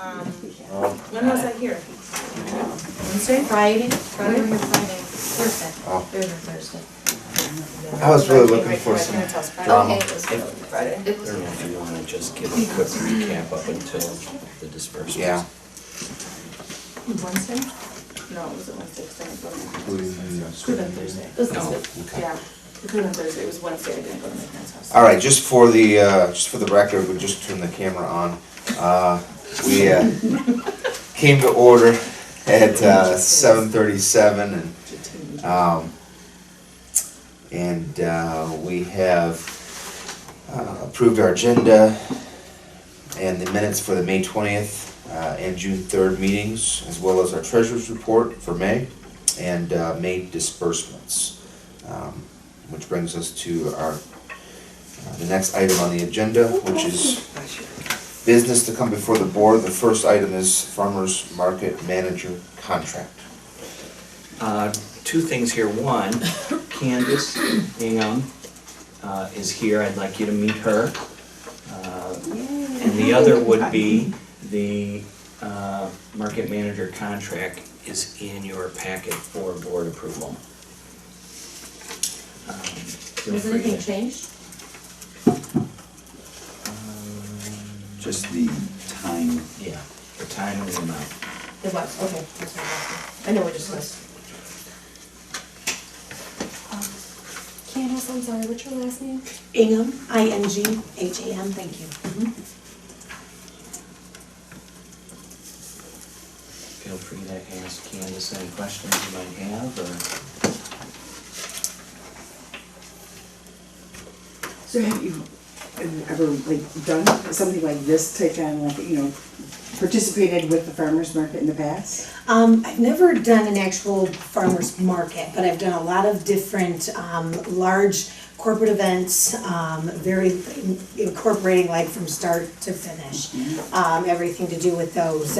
When was I here? Wednesday? Friday? Friday or Friday? Thursday. Oh. Thursday. I was really looking for some drama. Okay, it was Friday. It was. I don't know if you want to just give a quick recap up until the dispersal. Yeah. Wednesday? No, it wasn't Wednesday, because I didn't go to my parents' house. It Could have been Thursday. It was No. Okay. Yeah, it could have been Thursday, it was Wednesday, I didn't go to my parents' house. All right, just for the record, we'll just turn the camera on. We came to order at 7:37, and we have approved our agenda and the minutes for the May 20th and June 3rd meetings, as well as our treasurer's report for May and May disbursements. Which brings us to our the next item on the agenda, which is business to come before the board. The first item is farmer's market manager contract. Two things here. One, Candace Ingham is here. I'd like you to meet her. And the other would be the market manager contract is in your packet for board approval. Has anything changed? Just the time. Yeah, the time and the amount. It was, okay. That's what I'm asking. I know we discussed. Candace, I'm sorry, what's your last name? Ingham. Ingham, thank you. Feel free to ask Candace any questions you might have, or So have you ever done something like this, take on participated with the farmer's market in the past? I've never done an actual farmer's market, but I've done a lot of different, large corporate events, very incorporating like from start to finish, everything to do with those.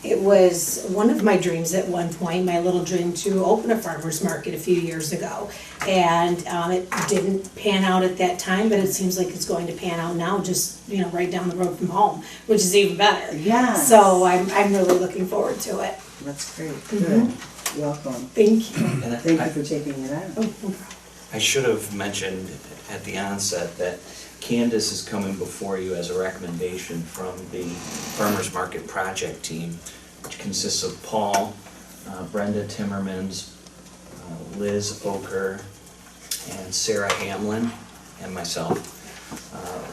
It was one of my dreams at one point, my little dream, to open a farmer's market a few years ago. And it didn't pan out at that time, but it seems like it's going to pan out now, just, right down the road from home, which is even better. Yeah. So I'm really looking forward to it. That's great, good, welcome. Thank you. and Thank you for taking it on. Oh, no problem. I should have mentioned at the onset that Candace is coming before you as a recommendation from the Farmers Market Project Team, which consists of Paul, Brenda Timmermans, Liz Oker, and Sarah Hamlin, and myself.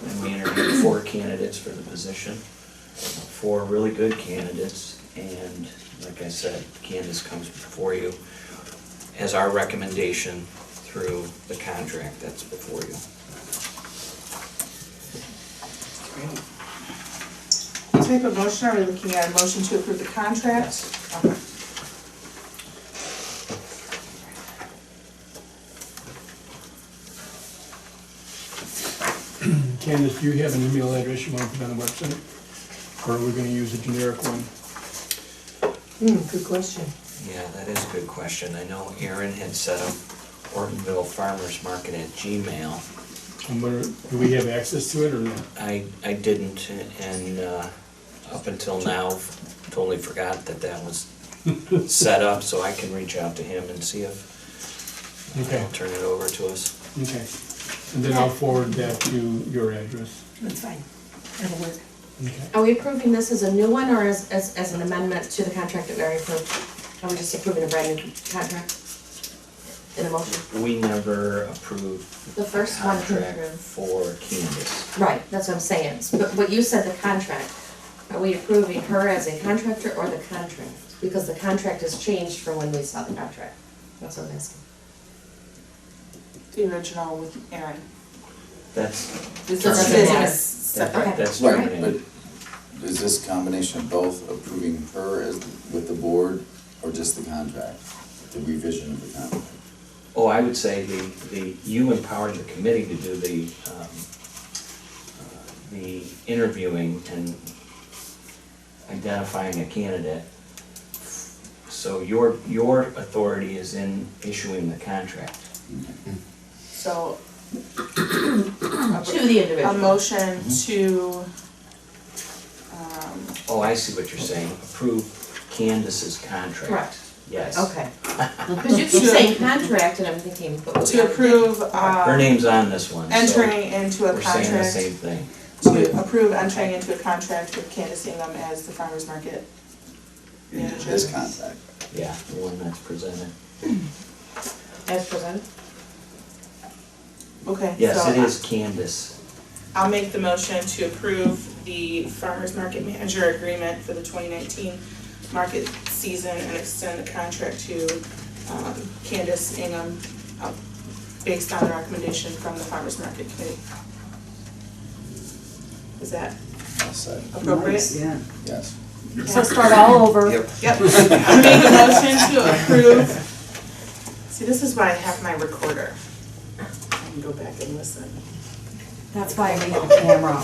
And we interviewed 4 candidates for the position, 4 really good candidates, and like I said, Candace comes before you as our recommendation through the contract that's before you. Great. What type of motion are we looking at? A motion to approve the contract? Yes. Okay. Candace, do you have an email address you want to put on the website? Or are we going to use a generic one? Good question. Yeah, that is a good question. I know Aaron had set up Ortonville Farmers Market at Gmail. And do we have access to it or not? I didn't, and up until now, totally forgot that was set up, so I can reach out to him and see if Okay. he'll turn it over to us. Okay. And then I'll forward that to your address. That's fine. That'll work. Okay. Are we approving this as a new one or as an amendment to the contract that we already approved? Are we just approving a brand new contract in a motion? We never approved The first one came contract through. for Candace. Right, that's what I'm saying. But you said the contract. Are we approving her as a contractor or the contract? Because the contract has changed from when we saw the contract. That's what I'm asking. The original with Aaron. That's This terminated. is Okay. That's Right, terminated. but is this combination of both approving her as with the board or just the contract? The revision of the contract? Oh, I would say you empowered the committee to do the interviewing and identifying a candidate. So your authority is in issuing the contract. So. To the individual. A motion to, Oh, I see what you're saying, approve Candace's contract. Correct. Yes. Okay. Because you keep saying contract and I'm thinking, but we To already did. approve, Her name's on this one, so entering into a we're saying the contract, same thing. to approve entering into a contract with Candace Ingham as the farmer's market manager. This contract. Yeah, the one that's presented. As presented? Okay, Yes, so it is Candace. I'll make the motion to approve the farmer's market manager agreement for the 2019 market season and extend the contract to Candace Ingham based on the recommendation from the farmer's market committee. Is that I'll say, appropriate? Nice, yeah. yes. So start all over. Yep. Yep, I make a motion to approve. See, this is why I have my recorder. I can go back and listen. That's why we have a camera.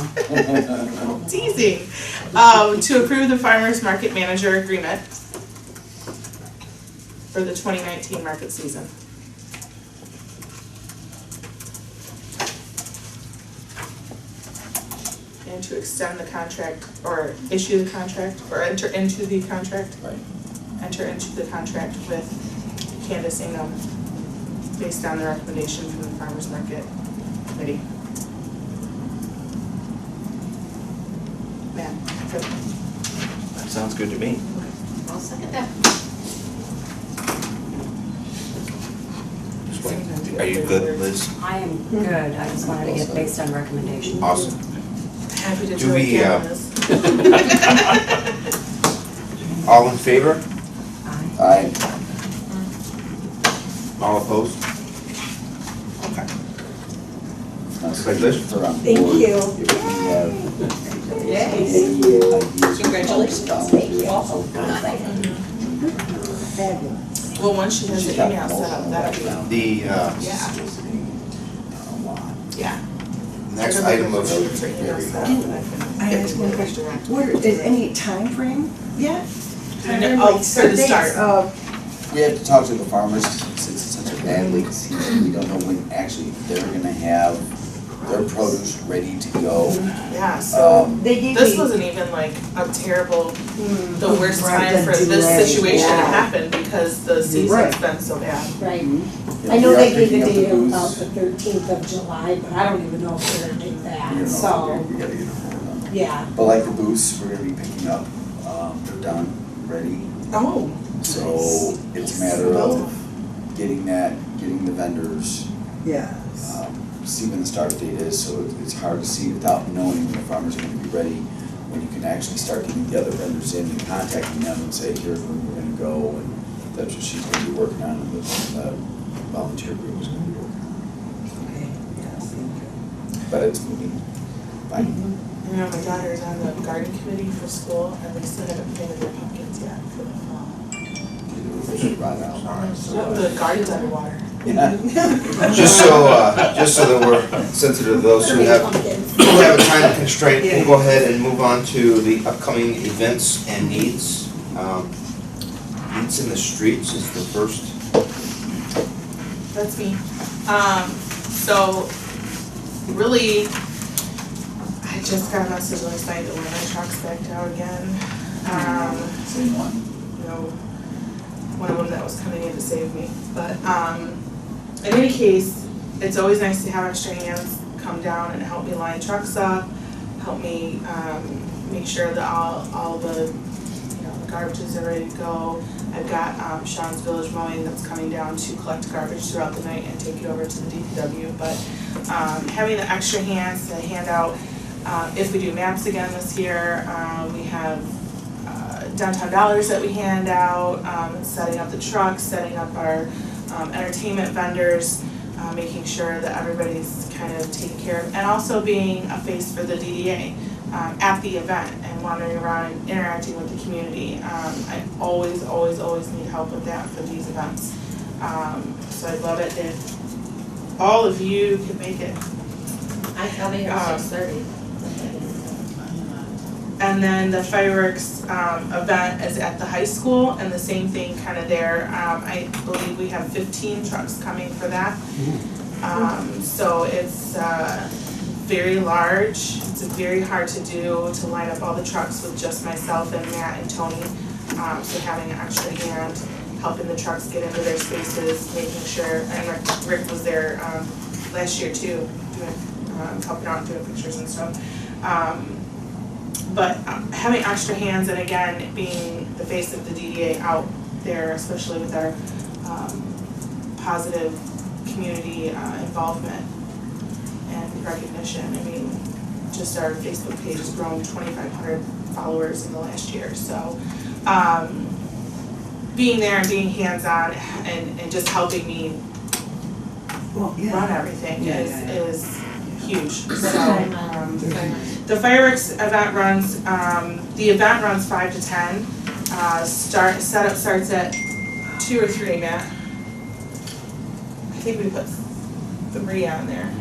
Teasing. To approve the farmer's market manager agreement for the 2019 market season. And to extend the contract, or issue the contract, or enter into the contract, Right. enter into the contract with Candace Ingham based on the recommendation from the farmer's market committee. Man, good. That sounds good to me. I'll second that. Just wait. Are you good, Liz? I am good, I just wanted to get based on recommendation. Awesome. Happy to Do do it we, again, Liz. All in favor? Aye. All opposed? Okay. Congratulations. Thank you. Congratulations. Fabulous. Well, once she has the email set up, that'll be, The yeah, yeah. next item of, For email set up, and I can I get ask the one word question. direct. What, is any time frame yet? Timeframe, Oh, like for the dates? start. We have to talk to the farmers, since it's such a bad leak season, we don't know when actually they're gonna have their produce ready to go. Yeah, so They gave this me, wasn't even like a terrible, the worst Right, time for the this delay, situation to yeah. happen because the season's Right. been so bad. right, Yeah, I know we are they gave picking a up the date of booths. about the 13th of July, but I don't even know if they're gonna do You that, know, so, we gotta get them done. yeah. But like the booths, we're gonna be picking up, they're done, ready. Oh, So it's a matter of getting the vendors, Yeah. see when the start date is, so it's hard to see without knowing when the farmers are gonna be ready, when you can actually start getting the other vendors in and contacting them and say, here's when we're gonna go, and that's what she's gonna be working on, and the volunteer group is gonna be working on. Okay, yeah, thank you. But it's moving fine. you know, my daughter's on the garden committee for school and they still haven't planted their pumpkins yet for the fall. They should ride out. The garden's underwater. Yeah. just so that we're sensitive to those who have a time constraint, we'll go ahead and move on to the upcoming events and needs. Needs in the Streets is the first. That's me. So really, I just got a message last night that one of my trucks backed out again. Same one. You know, one of them that was coming in to save me. But in any case, it's always nice to have extra hands come down and help me line trucks up, help me make sure that all the, you know, the garbages are ready to go. I've got Sean's Village Mowing that's coming down to collect garbage throughout the night and take it over to the DPW. But having the extra hands to hand out, if we do maps again this year, we have downtown dollars that we hand out, setting up the trucks, setting up our entertainment vendors, making sure that everybody's kind of taken care of, and also being a face for the DDA at the event and wandering around and interacting with the community. I always need help with that for these events. So I'd love it if all of you could make it. I'll be here at 6:30. And then the fireworks event is at the high school, and the same thing kind of there. I believe we have 15 trucks coming for that. So it's very large. It's very hard to do, to line up all the trucks with just myself and Matt and Tony. So having an extra hand, helping the trucks get into their spaces, making sure, and Rick was there last year too, doing, helping out, doing pictures and stuff. But having extra hands, and again, being the face of the DDA out there, especially with our positive community involvement and recognition. I mean, just our Facebook page has grown 2,500 followers in the last year. So being there and being hands-on and just helping me run everything is huge. So the fireworks event runs, the event runs 5 to 10. Setup starts at 2 or 3, Matt. I think we put 3 on there.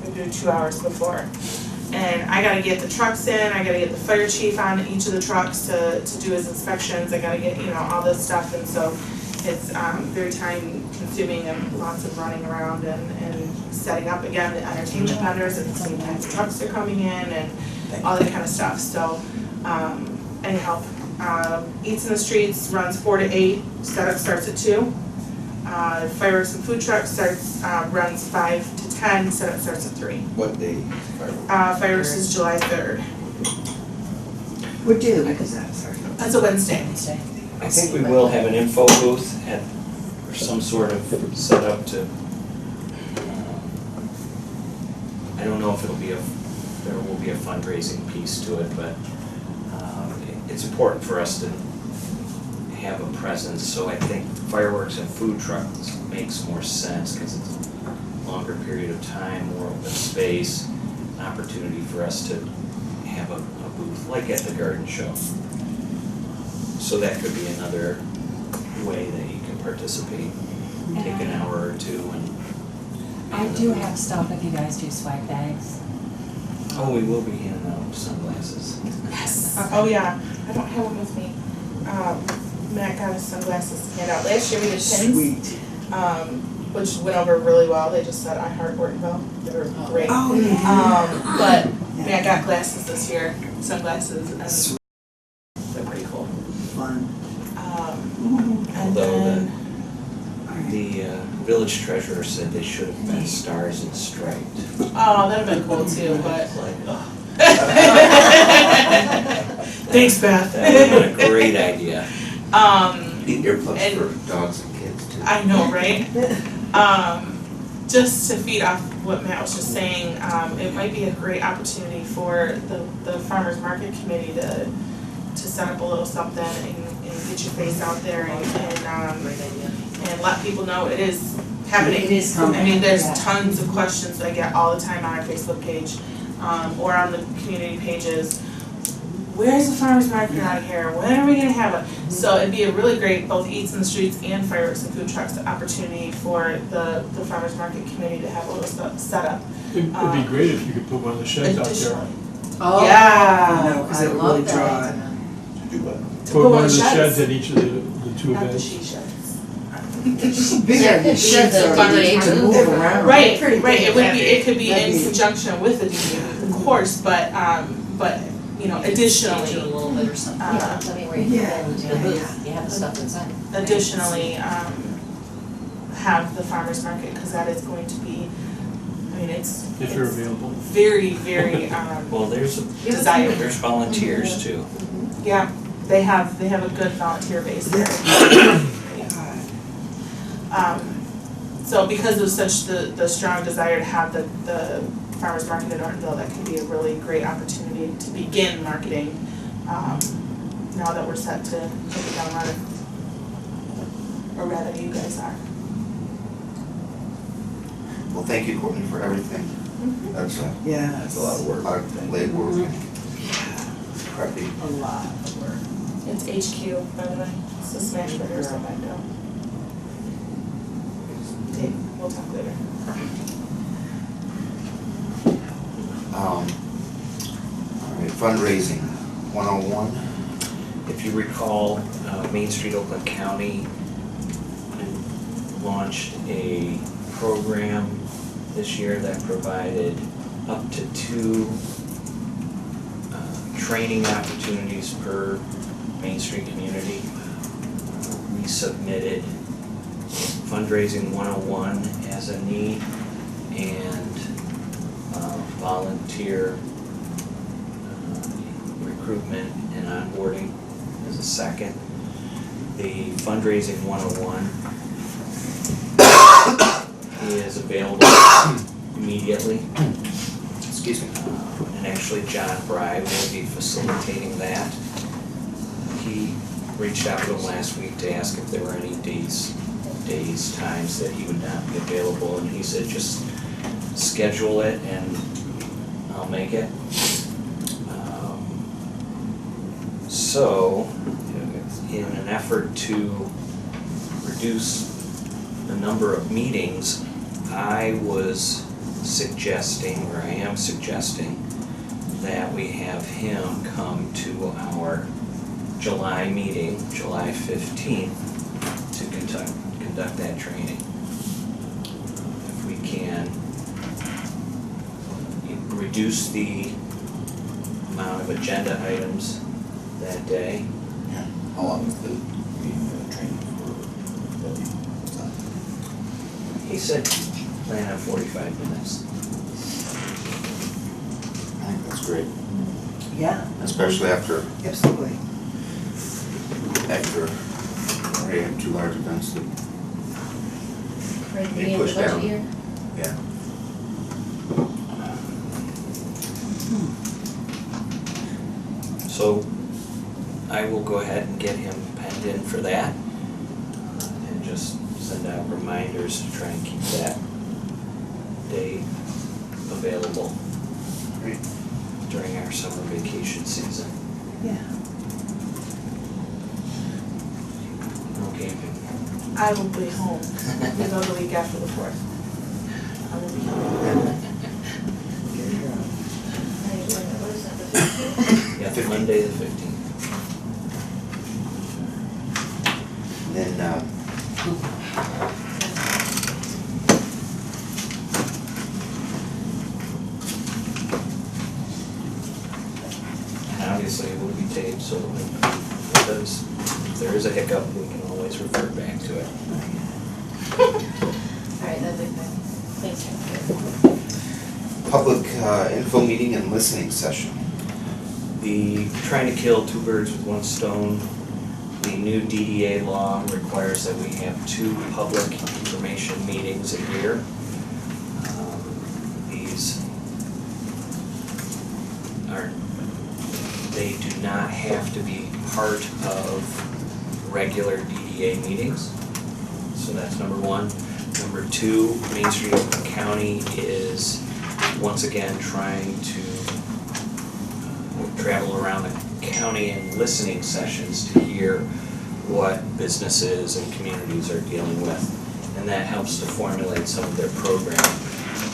We do 2 hours before. And I gotta get the trucks in, I gotta get the fire chief on each of the trucks to do his inspections, I gotta get, all this stuff, and so it's very time consuming and lots of running around and setting up again the entertainment vendors at the same time the trucks are coming in and all that kind of stuff, so any help. Eats in the Streets runs 4 to 8, setup starts at 2. Fireworks and food trucks runs 5 to 10, setup starts at 3. What day? Fireworks is July 3rd. What day of the week is that, sorry? That's a Wednesday. I think we will have an info booth or some sort of setup to, I don't know if there will be a fundraising piece to it, but it's important for us to have a presence, so I think fireworks and food trucks makes more sense because it's a longer period of time, more open space, an opportunity for us to have a booth like at the garden show. So that could be another way that you can participate, take an hour or two and. I do have stuff if you guys do swag bags. Oh, we will be handing out sunglasses. Yes. Oh yeah, I don't have them with me. Matt got his sunglasses to hand out. Last year we did pins. Sweet. Which went over really well. They just said I heart Ortonville. They were great. Oh, yeah. But Matt got glasses this year, sunglasses, and they're pretty cool. Fun. And Although then the village treasurer said they should have been stars and striped. oh, that'd have been cool too. But It's like, oh, thanks, Beth. that would have been a great idea. Need earplugs And- for dogs and kids too. I know, right? Just to feed off what Matt was just saying, it might be a great opportunity for the farmers market committee to set up a little something and get your face out there and let people know it is happening. It is coming. I mean, there's Yeah. tons of questions that I get all the time on our Facebook page, or on the community pages. Where's the farmers market out here? When are we gonna have it? So it'd be a really great, both Eats in the Streets and Fireworks and Food Trucks opportunity for the farmers market committee to have a little stuff set up. It'd be great if you could put one of the sheds out there. Additionally. Oh, Yeah. No, because I it would love really that draw. idea. Do what? To Put one of the sheds. sheds at each of the 2 Not the events. she sheds. Bigger, the sheds the are fundraiser. to move around. Right, Pretty right, big it would be, it could be That'd in be- conjunction with the DDA, of course, but Change it a additionally, little bit or something. uh, I mean, where you yeah. can the booth, you have the stuff inside. additionally, have the farmers market, cause that is going to be, I mean, it's If you're available. very, very, Well, there's desired. volunteers too. Yeah, they have a good volunteer base there. So because of such the strong desire to have the farmers market in Ortonville, that can be a really great opportunity to begin marketing, now that we're set to take it down running. Or rather, you guys are. Well, thank you, Courtney, for everything. That's Yeah. That's a lot of work. a lot of legwork and prepping. A lot of work. It's HQ, by the way, it's the Smash Burgers on that dough. Okay, we'll talk later. All right, fundraising, 101. If you recall, Main Street, Oakland County launched a program this year that provided up to 2 training opportunities per Main Street community. We submitted fundraising 101 as a need and volunteer recruitment and onboarding as a second. The fundraising 101 is available immediately. Excuse me. And actually John Bry will be facilitating that. He reached out to him last week to ask if there were any days, times that he would not be available, and he said just schedule it and I'll make it. So, in an effort to reduce the number of meetings, I was suggesting, or I am suggesting, that we have him come to our July meeting, July 15th, to conduct that training. If we can reduce the amount of agenda items that day. Yeah. How long is the meeting training for? He said plan on 45 minutes. I think that's great, Yeah, especially after absolutely. already have 2 large events that, Right at the They beginning of push the budget down. year. yeah. So I will go ahead and get him penned in for that and just send out reminders to try and keep that day available Great. during our summer vacation season. Yeah. No camping. I will be home, you know, the week after the 4th. I will be home. Yeah, Monday the 15th. Then, And obviously it will be taped, so if there is a hiccup, we can always refer back to it. Alright, that'd be fine. Thanks, Jeff. public info meeting and listening session. The trying to kill 2 birds with 1 stone, the new DDA law requires that we have 2 public information meetings a year. These they do not have to be part of regular DDA meetings. So that's number 1. Number 2, Main Street Oakland County is once again trying to travel around the county in listening sessions to hear what businesses and communities are dealing with. And that helps to formulate some of their programming.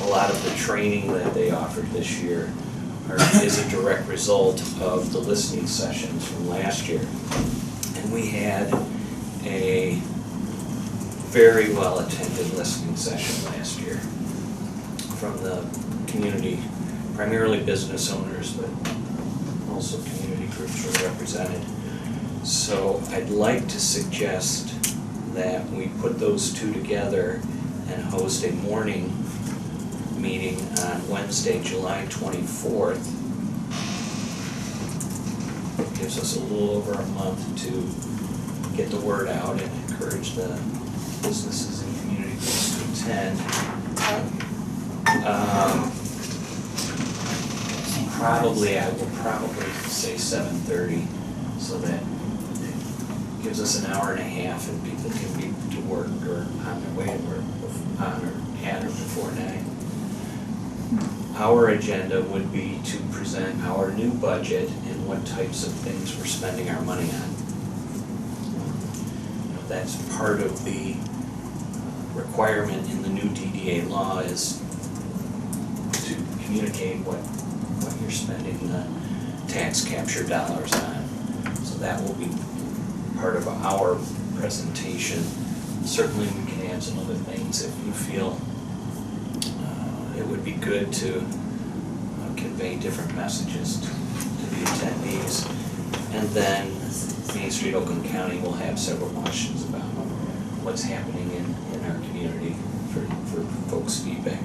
A lot of the training that they offered this year is a direct result of the listening sessions from last year. And we had a very well-attended listening session last year from the community, primarily business owners, but also community groups were represented. So I'd like to suggest that we put those 2 together and host a morning meeting on Wednesday, July 24th. Gives us a little over a month to get the word out and encourage the businesses and community groups to attend. I will probably say 7:30, so that it gives us an hour and a half and people can be to work or on their way to work, on or at or before 9. Our agenda would be to present our new budget and what types of things we're spending our money on. That's part of the requirement in the new DDA law is to communicate what you're spending the tax capture dollars on. So that will be part of our presentation. Certainly we can add some other things if you feel it would be good to convey different messages to the attendees. And then Main Street Oakland County will have several questions about what's happening in our community for folks' feedback.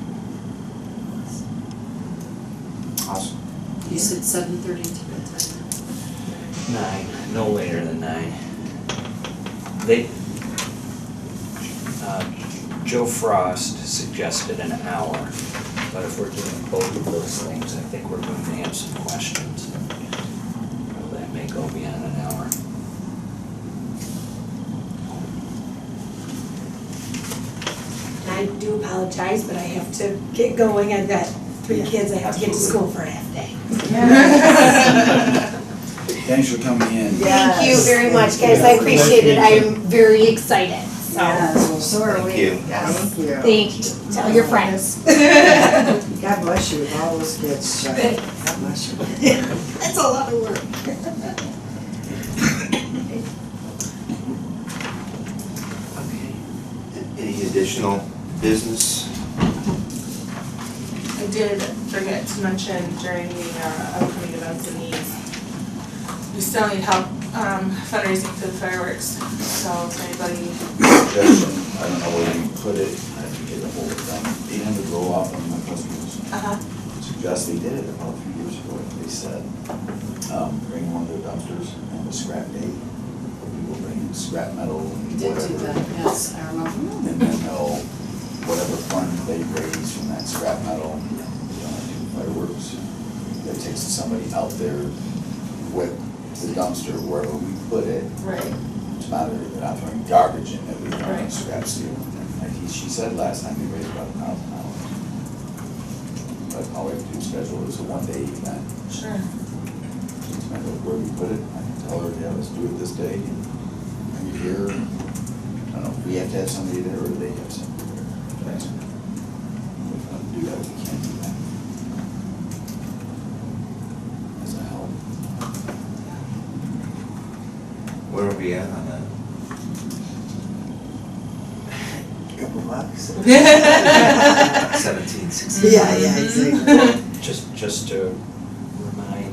Awesome. You said 7:30 to bedtime. 9, no later than 9. Joe Frost suggested an hour, but if we're doing both of those things, I think we're going to have some questions. Well, that may go beyond an hour. I do apologize, but I have to get going. I've got 3 kids I have to get to school for a half day. Thanks for coming in. Thank you very much, guys. I appreciate it. I am very excited, so. Yes, well, so are we. Thank you. Thank you. Thank you. Tell your friends. God bless you with all those kids, Chuck. God bless you. That's a lot of work. Any additional business? I did forget to mention during the upcoming events and needs, we still need help fundraising for the fireworks, so if anybody, Suggestion, I don't know where you put it, I have to get a hold of them. 800 roll off on my customers. Suggest they did it about a few years ago, they said, bring one of their dumpsters and a scrap day. People bring scrap metal and Did do whatever. that, yes, I remember. And then they'll, whatever fund they raise from that scrap metal, do fireworks. That takes somebody out there with the dumpster, wherever we put it. right, It's not, they're not throwing garbage in it, they're throwing Right. scrap steel. And she said last time they raised about $1,000. But all we have to do is schedule is a 1-day event. sure. It's a matter of where we put it. I can tell her, yeah, let's do it this day. And you're here. I don't know, if we have to have somebody there or they have somebody there. If we want to do that, we can do that. As a help. Where are we at on that? Couple bucks. 17, 16? Yeah, exactly. Just to remind,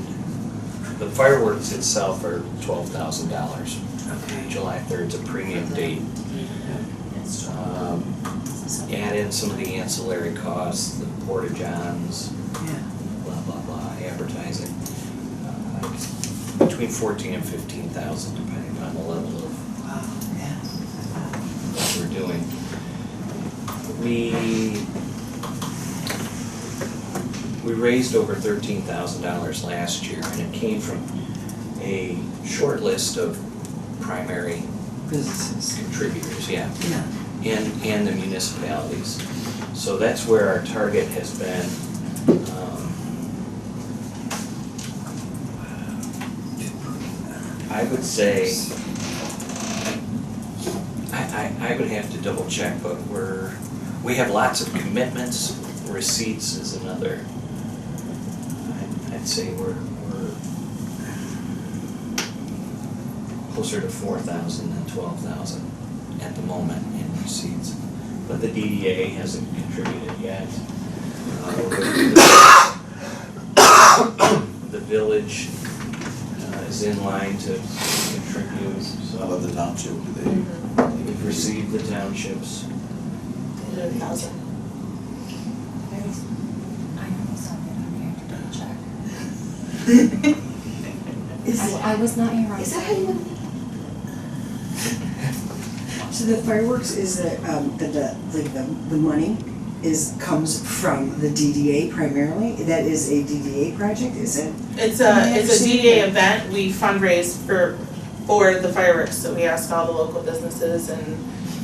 the fireworks itself are $12,000. July 3rd is a premium date. Add in some of the ancillary costs, the porta-johns, blah, blah, blah, advertising. It's between 14 and 15,000, depending on the level of what we're doing. We raised over $13,000 last year, and it came from a short list of primary Businesses. contributors, yeah, Yeah. and the municipalities. So that's where our target has been. I would say, I would have to double check, but we have lots of commitments. Receipts is another. I'd say we're closer to 4,000 than 12,000 at the moment in receipts. But the DDA hasn't contributed yet. The village is in line to contribute, How about so the township, do they? we've received the townships. 1,000. I was not here on Is that how you Friday. So the fireworks is the money comes from the DDA primarily? That is a DDA project, is it? It's a DDA event, we fundraise for the fireworks, so we ask all the local businesses and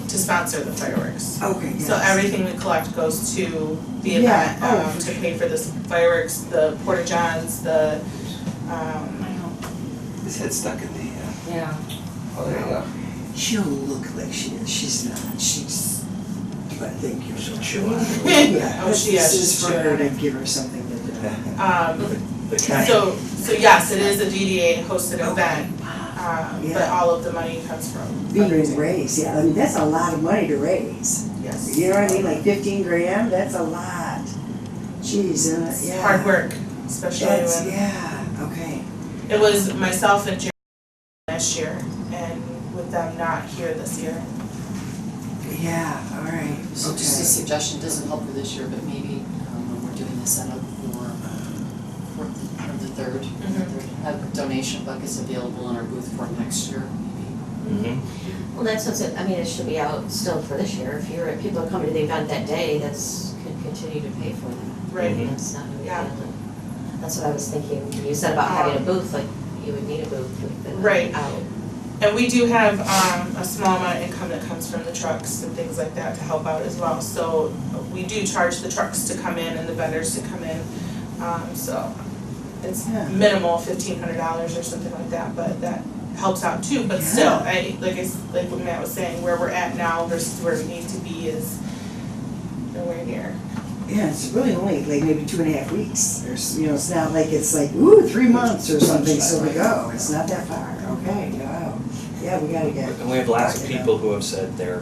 to sponsor the fireworks. Okay, yes. So everything we collect goes to the Yeah, event, to pay for the fireworks, the porta-johns, the, His head's stuck in the, Yeah. oh, there you go. She'll look like she is, she's not, but thank you. She'll chew on it. Yeah, Oh, she is, this is she's for her to chewing. give her something to do. The county, so yes, it is a DDA hosted event, but Yeah. all of the money comes from Being fundraising. raised, yeah, I mean, that's a lot of money to raise. Yes. You know what I mean, like 15 grand, that's a lot. Jeez, It's yeah. hard work. especially That's, when yeah, okay. it was myself and Jerry last year, and with them not here this year. Yeah, all right, So just a okay. suggestion, doesn't help for this year, but maybe when we're doing the setup for the third, have donation buckets available in our booth for next year, maybe. Well, that's what's, I mean, it should be out still for this year. If people are coming to the event that day, can continue to pay for that. Right. That's not a big Yeah. deal. That's what I was thinking. You said about having a booth, like you would need a booth with the Right. out. And we do have a small amount of income that comes from the trucks and things like that to help out as well. So we do charge the trucks to come in and the vendors to come in. So it's Yeah. minimal, $1,500 or something like that, but that helps out too. But Yeah. still, like what Matt was saying, where we're at now versus where we need to be is nowhere near. Yeah, it's really only like maybe 2.5 weeks. There's, you know, it's not like it's like, ooh, 3 months or something, so we go. It's not that far, okay, wow. Yeah, we gotta get. And we have lots of people who have said they're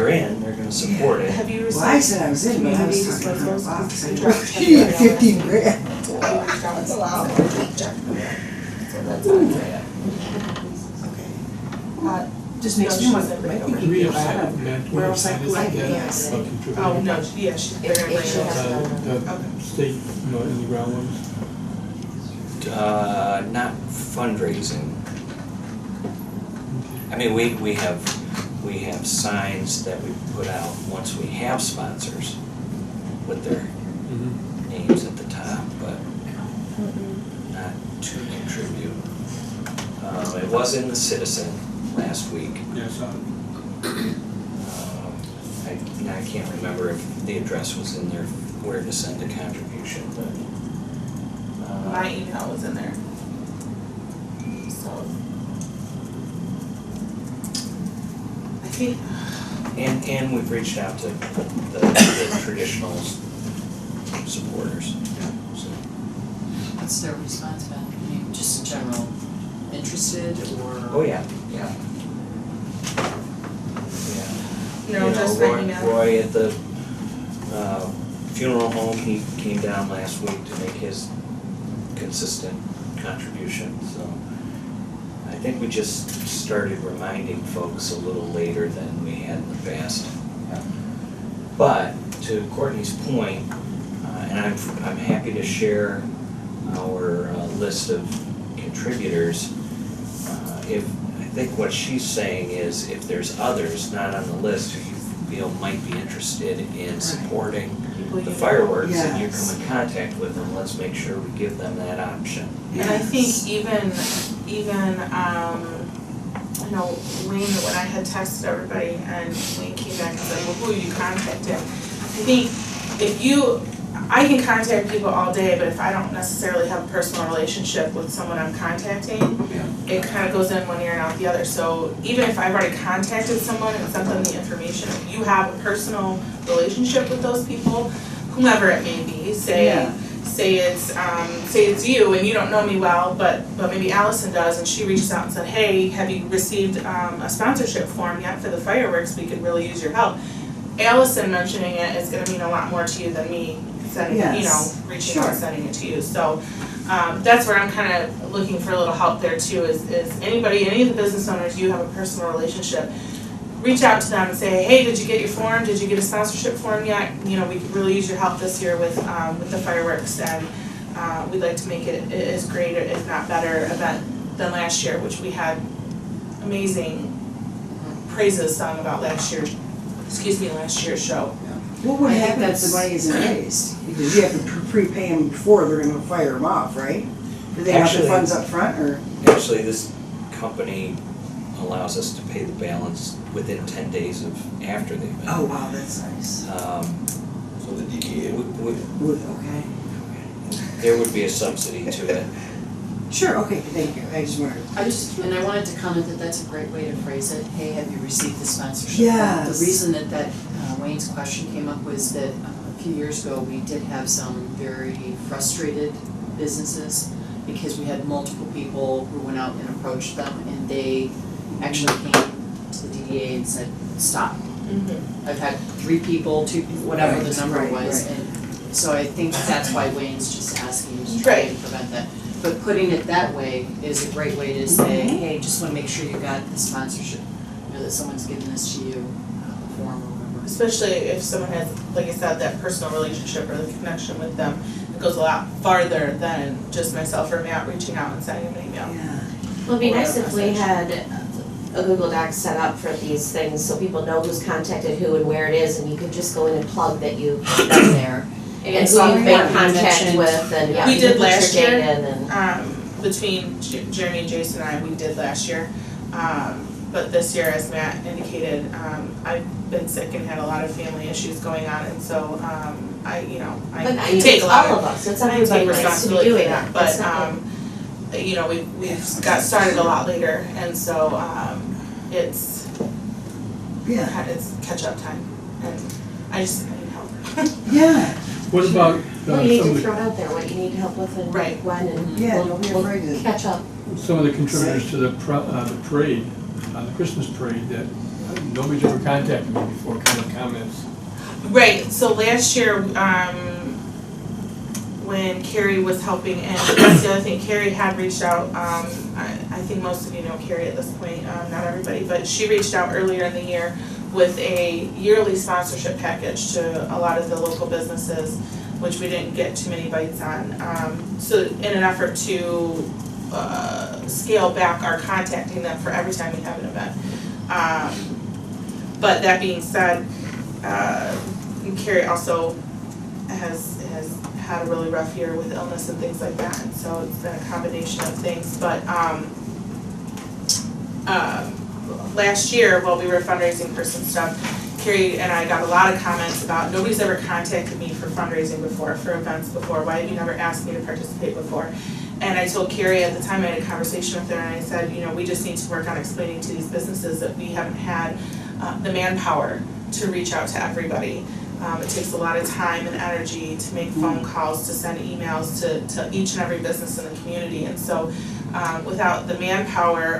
in, they're gonna support it. Have you Well, I received said I was in, but I was communities talking with those? about box. I Have told you you, reached out? 15 grand. That's a lot. So that's on for you. Just makes me wonder, I think Do you'd we be have a lot set, of, Matt, do we where have else I set could like yet yes. about contributing? Oh, no, yeah, they're gonna bring If she it. has The state, you know, in the ground ones? Not fundraising. I mean, we have signs that we put out once we have sponsors with their names at the top, but not to contribute. It was in the Citizen last week. Yes, I can't remember if the address was in there where to send a contribution, but. My email was in there. So. I think, And we've reached out to the traditional supporters, so. What's their response been? I mean, just in general, interested or? Oh, yeah. no, You know, just my email. Roy at the funeral home, he came down last week to make his consistent contribution, so. I think we just started reminding folks a little later than we had in the past. But to Courtney's point, and I'm happy to share our list of contributors. I think what she's saying is if there's others not on the list who you feel might be interested in supporting the fireworks and you come in contact with them, let's make sure we give them that option. And I think even, you know, Wayne, when I had texted everybody and Wayne came back and said, well, who are you contacting? I think I can contact people all day, but if I don't necessarily have a personal relationship with someone I'm contacting, it kind of goes in one ear and out the other. So even if I've already contacted someone and sent them the information, if you have a personal relationship with those people, whomever it may be, say it's you and you don't know me well, but maybe Allison does, and she reaches out and said, hey, have you received a sponsorship form yet for the fireworks? We could really use your help. Allison mentioning it is gonna mean a lot more to you than me sending, reaching out and sending it to you. So that's where I'm kind of looking for a little help there too, is any of the business owners you have a personal relationship, reach out to them and say, hey, did you get your form? Did you get a sponsorship form yet? You know, we could really use your help this year with the fireworks, and we'd like to make it as great, if not better, event than last year, which we had amazing praises sung about last year's show. What would I think happen if the that's- money isn't raised? Because you have to prepay them before they're gonna fire them off, right? Do they have the Actually- funds up front, or? Actually, this company allows us to pay the balance within 10 days of after the event. Oh, wow, that's nice. So the DDA would. Okay. There would be a subsidy to it. Sure, okay, thank you, I just wondered. I wanted to comment that that's a great way to phrase it. Hey, have you received the sponsorship? Yes. The reason that Wayne's question came up was that a few years ago, we did have some very frustrated businesses because we had multiple people who went out and approached them, and they actually came to the DDA and said, stop. I've had 3 people, 2 people, whatever the number Right, was, right. and So I think that's why Wayne's just asking to try and prevent that. But putting it that way is a great way to say, hey, just wanna make sure you got the sponsorship, you know, that someone's giving this to you, the form or whatever. Especially if someone has, like I said, that personal relationship or the connection with them, it goes a lot farther than just myself or Matt reaching out and sending them an email. Yeah. Well, it'd be Or nice a if we message. had a Google Doc set up for these things, so people know who's contacted who and where it is, and you could just go in and plug that you've done there. And who you've made contact with, and yeah, We you did can put last your year. data in and. Between Jeremy and Jason and I, we did last year. But this year, as Matt indicated, I've been sick and had a lot of family issues going on, and so, I But take it's a lot all of, of us, it's I everybody take nice to be responsibility for doing that, that, but, it's not we've got started a lot later, and so, it's catch-up time, and I need help. Yeah. What about Well, you need some to of the, throw it out there, what you need help with and Right. when, and Yeah, we'll, don't be we'll afraid to- catch up. some of the contributors to the parade, the Christmas parade, that nobody's ever contacted me before, kind of comments? Right, so last year, when Carrie was helping, and that's the other thing, Carrie had reached out, I think most of you know Carrie at this point, not everybody, but she reached out earlier in the year with a yearly sponsorship package to a lot of the local businesses, which we didn't get too many bites on. So in an effort to scale back our contacting them for every time we have an event. But that being said, Carrie also has had a really rough year with illness and things like that, and so it's been a combination of things. But last year, while we were fundraising for some stuff, Carrie and I got a lot of comments about, nobody's ever contacted me for fundraising before, for events before, why have you never asked me to participate before? And I told Carrie at the time, I had a conversation with her, and I said, we just need to work on explaining to these businesses that we haven't had the manpower to reach out to everybody. It takes a lot of time and energy to make phone calls, to send emails to each and every business in the community. And so without the manpower,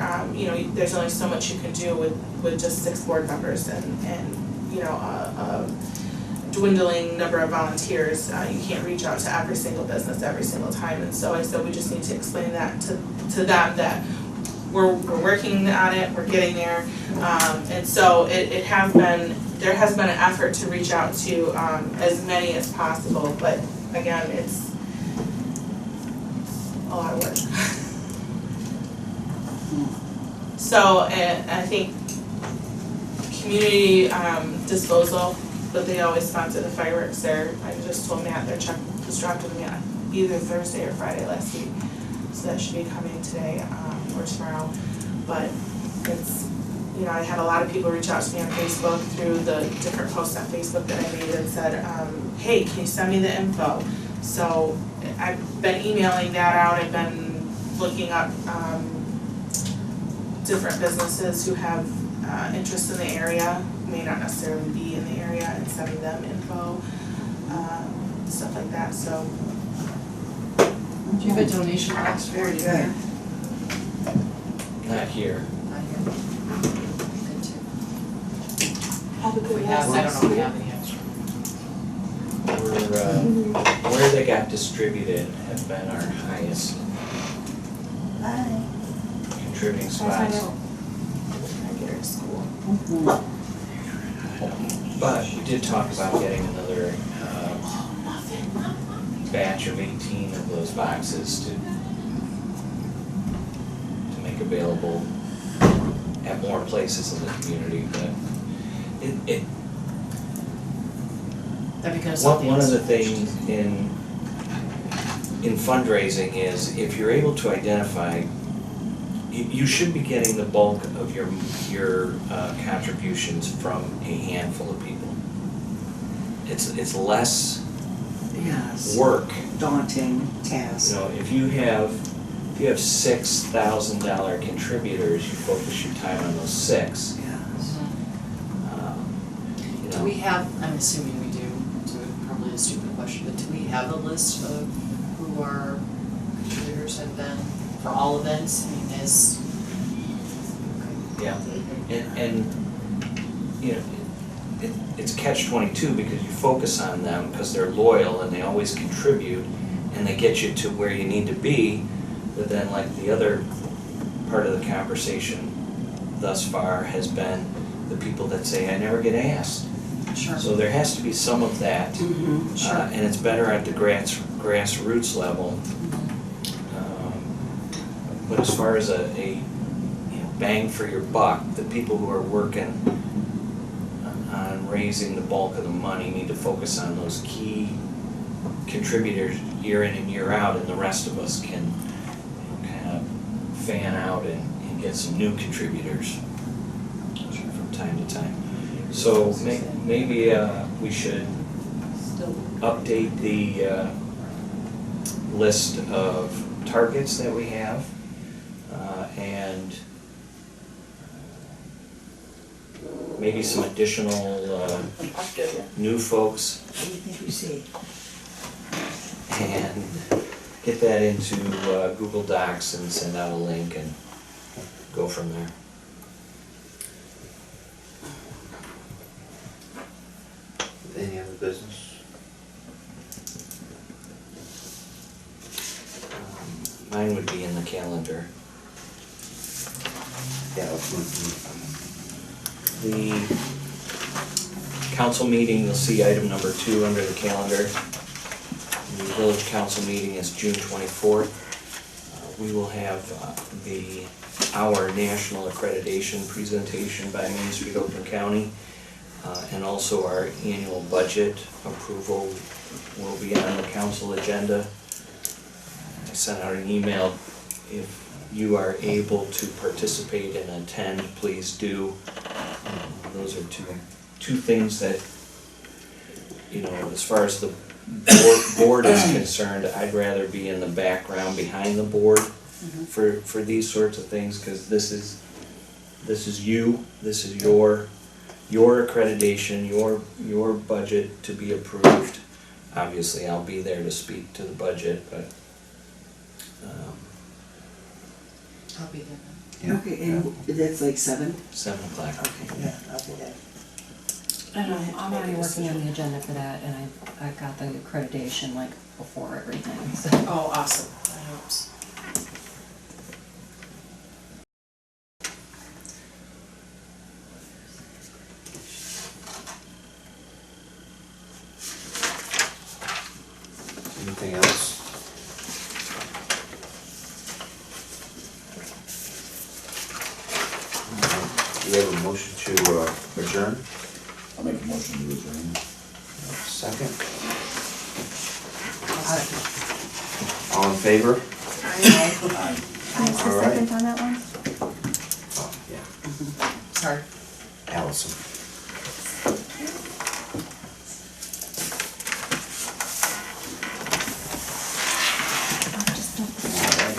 there's only so much you can do with just 6 board members and a dwindling number of volunteers. You can't reach out to every single business every single time. And so I said we just need to explain that to them, that we're working on it, we're getting there. And so there has been an effort to reach out to as many as possible, but again, it's a lot of work. So I think community disposal, but they always sponsor the fireworks there. I just told Matt their check was dropped to me on either Thursday or Friday last week, so that should be coming today or tomorrow. But it's, I had a lot of people reach out to me on Facebook through the different posts on Facebook that I made and said, hey, can you send me the info? So I've been emailing that out. I've been looking up different businesses who have interest in the area, may not necessarily be in the area, and sending them info, stuff like that, so. Do you have a donation box for Very it? good. Not here. Not here. Good too. Have a good We have, I don't know if we have any extra. Where they got distributed have been our highest Bye. contributing spots. I get her to school. But we did talk about getting another batch of 18 of those boxes to make available at more places in the community, but That becomes one something of else. the things in fundraising is if you're able to identify, you should be getting the bulk of your contributions from a handful of people. It's less Yes. work. Daunting task. If you have $6,000 contributors, you focus your time on those 6. Yes. Do we have, I'm assuming we do, so it's probably a stupid question, but do we have a list of who our contributors have been for all events? I mean, is. Yeah, and it's catch-22 because you focus on them because they're loyal and they always contribute and they get you to where you need to be, but then like the other part of the conversation thus far has been the people that say, I never get asked. Sure. So there has to be some of that, and it's better at the grassroots level. But as far as a bang for your buck, the people who are working on raising the bulk of the money need to focus on those key contributors year in and year out, and the rest of us can kind of fan out and get some new contributors from time to time. So maybe we should update the list of targets that we have, and maybe some additional new folks, What do you think you see? and get that into Google Docs and send out a link and go from there. Any other business? Mine would be in the calendar. Yeah, let's move. The council meeting, you'll see item number 2 under the calendar. The village council meeting is June 24th. We will have our national accreditation presentation by Main Street Oakland County, and also our annual budget approval will be on the council agenda. I sent out an email. If you are able to participate and attend, please do. Those are two things that, as far as the board is concerned, I'd rather be in the background behind the board for these sorts of things, because this is your accreditation, your budget to be approved. Obviously, I'll be there to speak to the budget, but I'll be there then. Yeah. Okay, and that's like 7? 7 o'clock. Okay, yeah, I'll be there. And I'm already working on the agenda for that, and I got the accreditation like before everything, so. Oh, awesome, that helps. Anything else? Do we have a motion to adjourn? I'll make a motion to adjourn. Second? All in favor? Aye. Is the All right. second on that one? Oh, yeah. Sorry. Allison.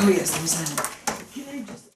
Oh, yes, there's that.